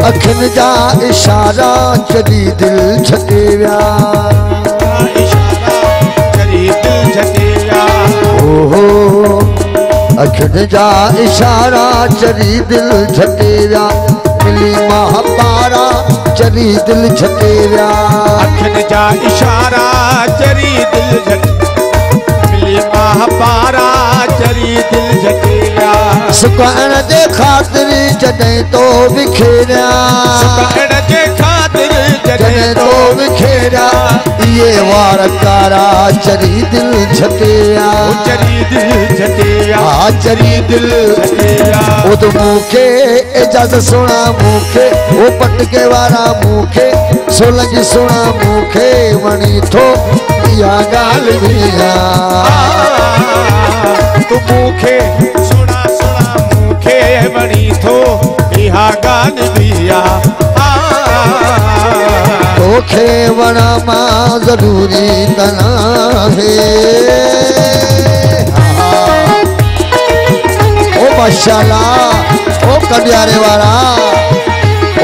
अखिन जा इशारा चली दिल छके व्या ओहो अखिन जा इशारा चली दिल छके व्या मिली महापारा चली दिल छके व्या अखिन जा इशारा चली दिल मिली महापारा चली दिल छके व्या सुकण जे खातिर जॾहिं तो विखेरिया सुकण जे खातिर जॾहिं तो विखेरिया इहे वार कारा चरी दिल छकेया चरी दिल छकेया हा चरी दिल छकेया ओ तो मूंखे इजाज़त सुणा मूंखे ओ पटके वारा मूंखे सोलंगी सुणा मूंखे वणी थो इहा ॻाल्हि बि तू मूंखे सुणा मूंखे वणी थो इहा ॻाल्हि बि तोखे वणा मां ज़रूरी त नाहे ओ माशाअल्लाह ओ कंडियारे वारा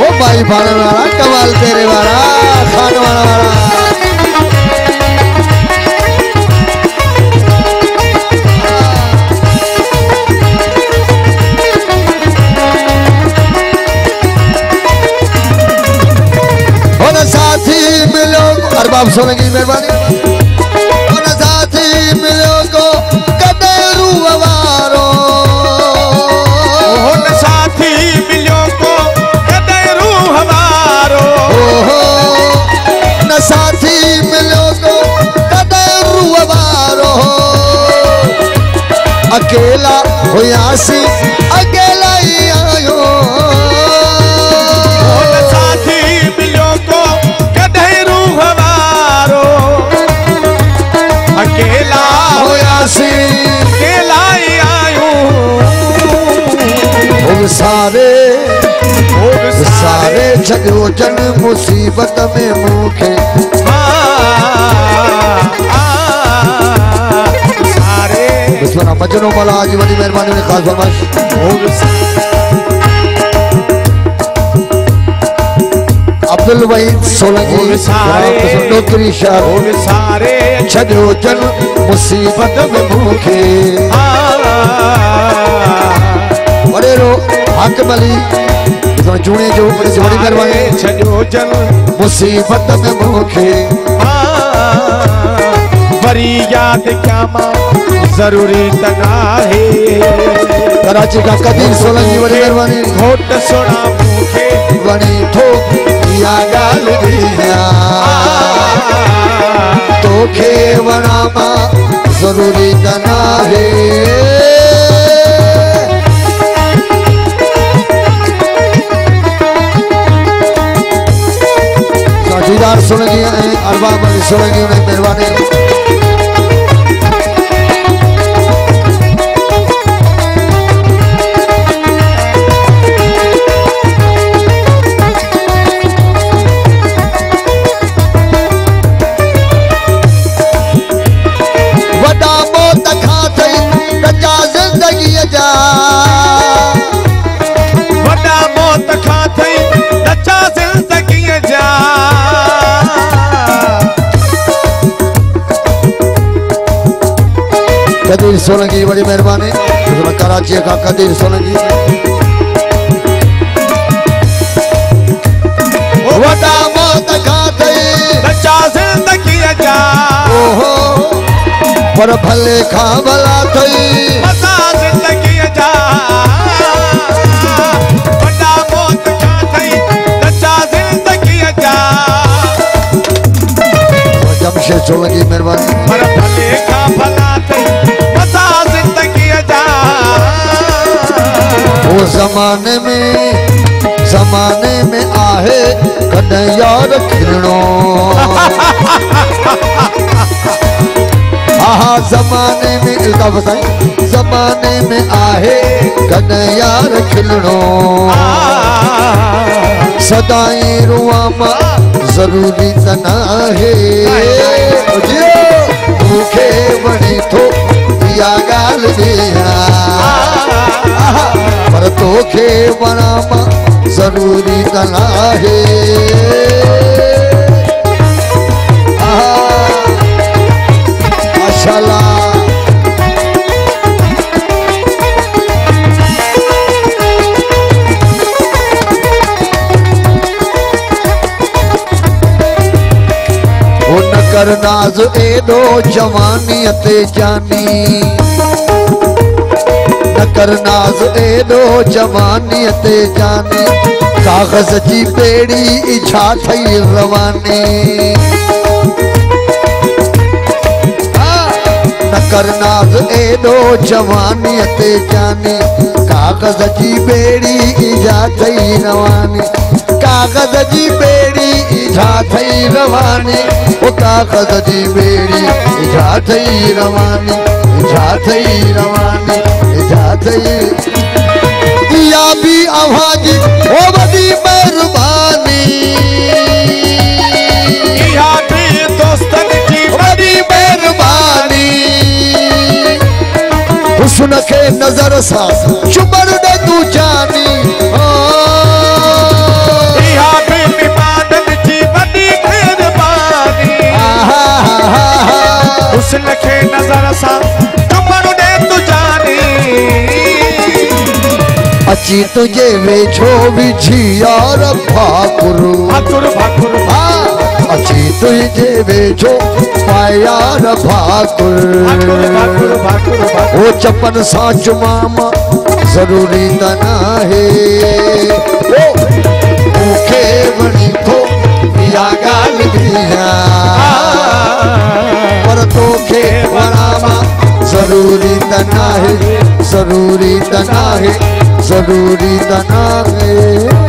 ओ भाई भाण वारा कमाल तेरे वारा खान वाला अरबाब सोलंकी मेहरबानी साथी मिलो को कदेरू वारो साथी मिलो को कदेरू हवारो न साथी मिलो को कदेरू वारो अकेला हुयासी अकेला ही आयो साथी मिलो को कदेरू हवारो अकेला हुयासी अकेला ही आयो सारे सारे छॾियो जन मुसीबत में मूंखे सारे मजनो मला जी वॾी महिरबानी ने ख़ासि फरमाइश अब्दुल वहीद सोलंकी डोकरी शहर सारे छॾियो जन मुसीबत में मूंखे वॾेरो हाकिम अली जूणे जो वॾी महिरबानी छॾियो जन मुसीबत में मूंखे वरी याद कयां मां ज़रूरी त नाहे कराची का कदीर सोलंकी वॾी महिरबानी घोट सुणा मूंखे वणी थो इहा ॻाल्हि बि तोखे वणा मां ज़रूरी त नाहे दीदार सोलंकी ऐं अरबाब अली सोलंकी में महिरबानी वॾा मौत खां थई रजा ज़िंदगीअ जा वॾा मौत खां थई रजा ज़िंदगीअ जा कदीर सोलंकी बड़ी मेहरबानी कराची का कदीर सोलंकी वॾा मौत खां थई रजा ज़िंदगीअ जा ओहो पर भले खां भला थई मज़ा ज़िंदगीअ जा वॾा मौत खां थई रजा ज़िंदगीअ जा जमशेद सोलंकी मेहरबानी पर भले खां भला थई वो जमाने में आहे कॾहिं यार खिलणो आहा जमाने में इल्ता बताई जमाने में आहे कॾहिं यार खिलणो सदाई रुआ मां जरूरी त नाहे मूंखे वणे थो इहा ॻाल्हि पर तोखे वणा मां जरूरी त नाहे माशाल्लाह न कर नाज़ एडो जवानी ते जानी न कर नाज़ एडो जवानी ते जानी कागज़ जी बेड़ी छा थई रवानी न कर नाज़ एडो जवानी ते जानी कागज़ जी बेड़ी छा थई रवानी कागज़ जी बेड़ी छा थई रवानी ओ कागज़ जी बेड़ी छा थई रवानी छा थई रवानी छा थई इहा भी आवाज़ ओ वॾी महिरबानी इहा भी दोस्तनि जी वॾी महिरबानी हुस्न खे नज़र सां चुमण ॾे तूं जानी हुस्न खे नज़र सां चुमण ॾे तू जानी अची तुझे वेझो विझी यार भाकुर भाकुर अची तुझे वेझो पाए यार भाकुर ओ चपन सां चुमामा जरूरी त नाहे मूंखे वणी थो इहा ॻाल्हि पर तोखे वणा मां जरूरी त नाहे जरूरी त नाहे जरूरी त नाहे